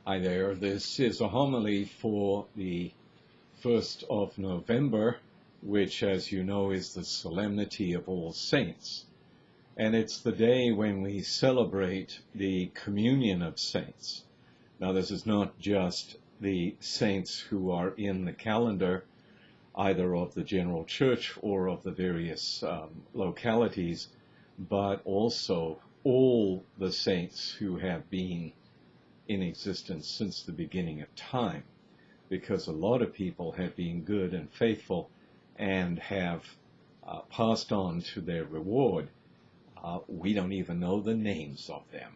Hi there, this is a homily for the 1st of November, which, as you know, is the Solemnity of All Saints. And it's the day when we celebrate the communion of saints. Now, this is not just the saints who are in the calendar, either of the general church or of the various localities, but also all the saints who have been in existence since the beginning of time, because a lot of people have been good and faithful and have passed on to their reward. We don't even know the names of them,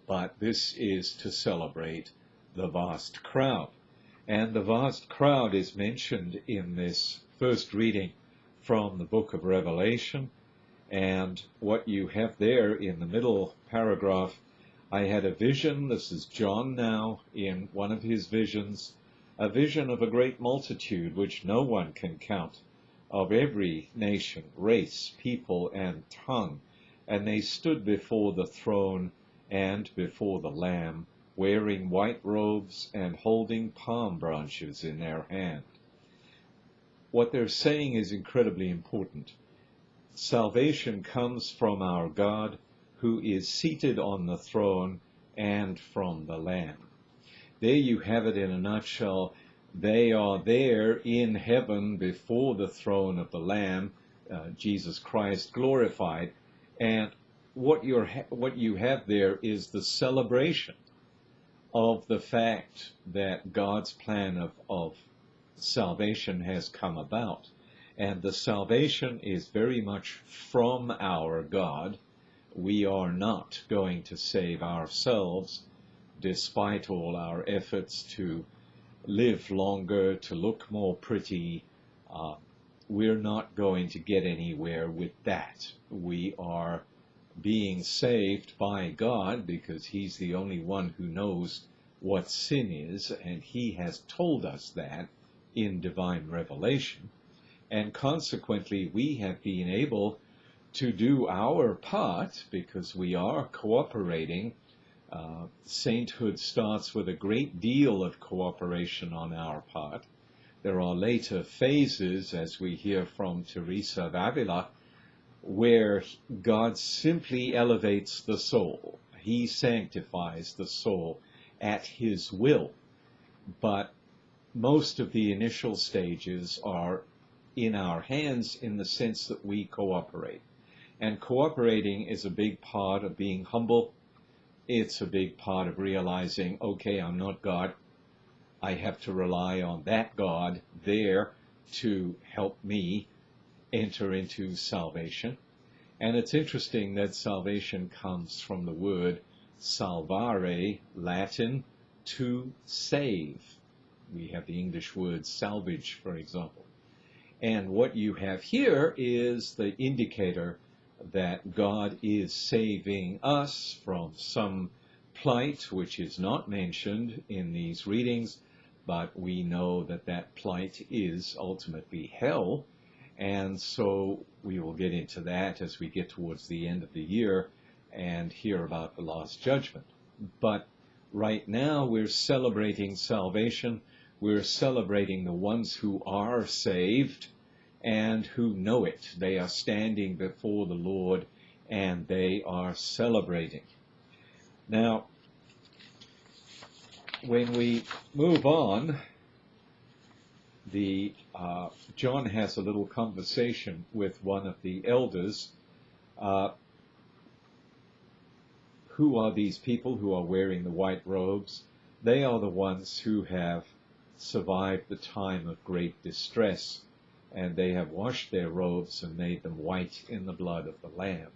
but this is to celebrate the vast crowd. And the vast crowd is mentioned in this first reading from the book of Revelation. And what you have there in the middle paragraph, I had a vision, this is John now, in one of his visions, a vision of a great multitude which no one can count, of every nation, race, people, and tongue. And they stood before the throne and before the Lamb, wearing white robes and holding palm branches in their hand. What they're saying is incredibly important. Salvation comes from our God, who is seated on the throne, and from the Lamb. There you have it in a nutshell. They are there in heaven before the throne of the Lamb, Jesus Christ glorified, and what you have there is the celebration of the fact that God's plan of salvation has come about. And the salvation is very much from our God. We are not going to save ourselves, despite all our efforts to live longer, to look more pretty. We're not going to get anywhere with that. We are being saved by God because He's the only one who knows what sin is, and He has told us that in divine revelation. And consequently, we have been able to do our part because we are cooperating. Sainthood starts with a great deal of cooperation on our part. There are later phases, as we hear from Teresa of Avila, where God simply elevates the soul. He sanctifies the soul at His will. But most of the initial stages are in our hands in the sense that we cooperate. And cooperating is a big part of being humble. It's a big part of realizing, okay, I'm not God. I have to rely on that God there to help me enter into salvation. And it's interesting that salvation comes from the word salvare, Latin, to save. We have the English word salvage, for example. And what you have here is the indicator that God is saving us from some plight which is not mentioned in these readings, but we know that that plight is ultimately hell. And so we will get into that as we get towards the end of the year and hear about the Last Judgment. But right now we're celebrating salvation. We're celebrating the ones who are saved and who know it. They are standing before the Lord and they are celebrating. Now, when we move on, John has a little conversation with one of the elders. Who are these people who are wearing the white robes? They are the ones who have survived the time of great distress, and they have washed their robes and made them white in the blood of the Lamb.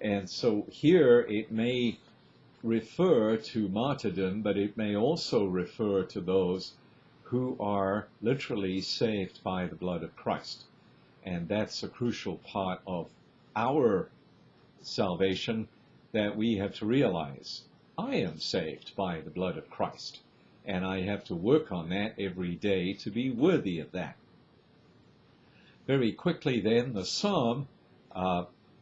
And so here it may refer to martyrdom, but it may also refer to those who are literally saved by the blood of Christ. And that's a crucial part of our salvation that we have to realize. I am saved by the blood of Christ, and I have to work on that every day to be worthy of that. Very quickly then, the Psalm,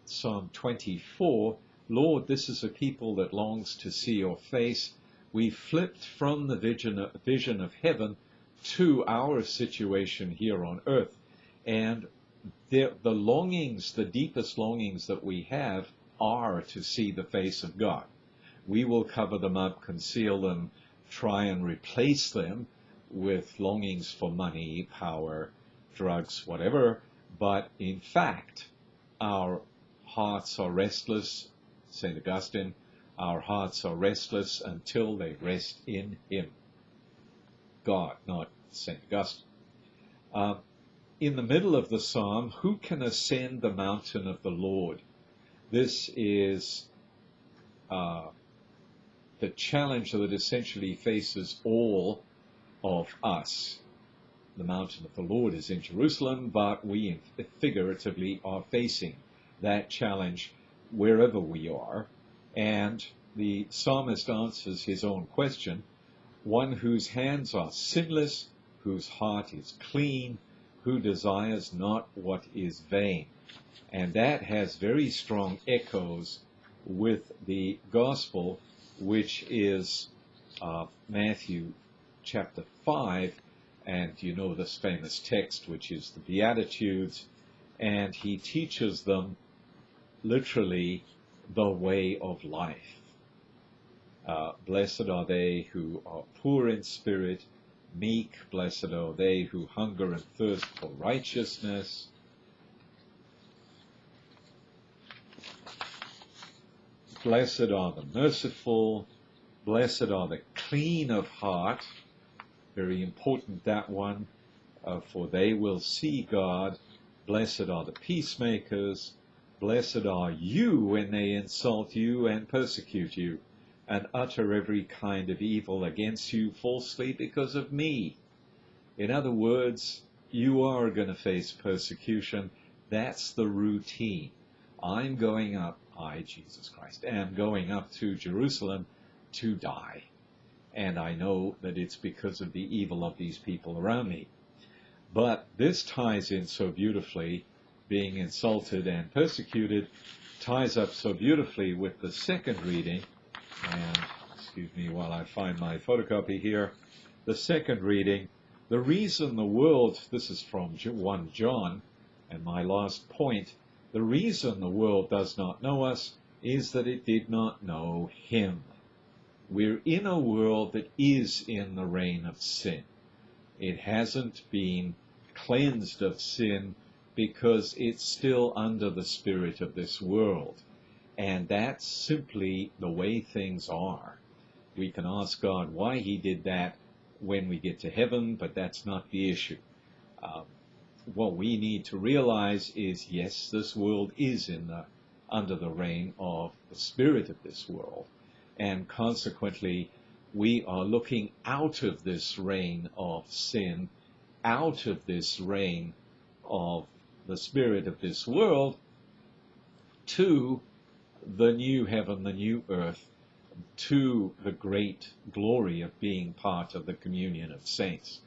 Psalm 24, Lord, this is a people that longs to see your face. we flipped from the vision of heaven to our situation here on earth. And the longings, the deepest longings that we have are to see the face of God. We will cover them up, conceal them, try and replace them with longings for money, power, drugs, whatever. But in fact, our hearts are restless, St. Augustine, our hearts are restless until they rest in Him. God, not St. Augustine. In the middle of the psalm, who can ascend the mountain of the Lord? This is the challenge that essentially faces all of us. The mountain of the Lord is in Jerusalem, but we figuratively are facing that challenge wherever we are. And the psalmist answers his own question, one whose hands are sinless, whose heart is clean, who desires not what is vain. And that has very strong echoes with the gospel, which is Matthew chapter 5, and you know this famous text, which is the Beatitudes, and he teaches them literally the way of life. Blessed are they who are poor in spirit, meek, blessed are they who hunger and thirst for righteousness. Blessed are the merciful, blessed are the clean of heart, very important that one, for they will see God. Blessed are the peacemakers, blessed are you when they insult you and persecute you, and utter every kind of evil against you falsely because of me. In other words, you are going to face persecution. That's the routine. I'm going up, I, Jesus Christ, am going up to Jerusalem to die. And I know that it's because of the evil of these people around me. But this ties in so beautifully, being insulted and persecuted, ties up so beautifully with the second reading. And, excuse me while I find my photocopy here. The second reading, the reason the world, this is from 1 John, and my last point, the reason the world does not know us is that it did not know Him. We're in a world that is in the reign of sin. It hasn't been cleansed of sin because it's still under the spirit of this world. And that's simply the way things are. We can ask God why He did that when we get to heaven, but that's not the issue. What we need to realize is, yes, this world is under the reign of the spirit of this world. And consequently, we are looking out of this reign of sin, out of this reign of the spirit of this world, to the new heaven, the new earth, to the great glory of being part of the communion of saints,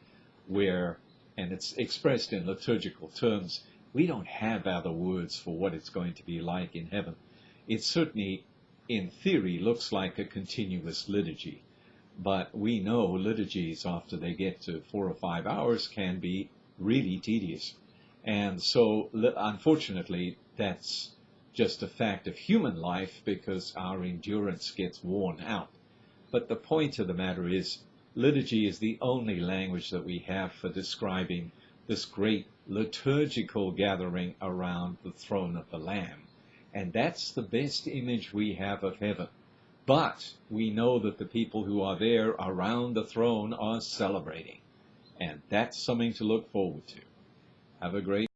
where, and it's expressed in liturgical terms, we don't have other words for what it's going to be like in heaven. It certainly, in theory, looks like a continuous liturgy, but we know liturgies after they get to 4 or 5 hours can be really tedious. And so, unfortunately, that's just a fact of human life because our endurance gets worn out. But the point of the matter is, liturgy is the only language that we have for describing this great liturgical gathering around the throne of the Lamb. And that's the best image we have of heaven. But we know that the people who are there around the throne are celebrating. And that's something to look forward to. Have a great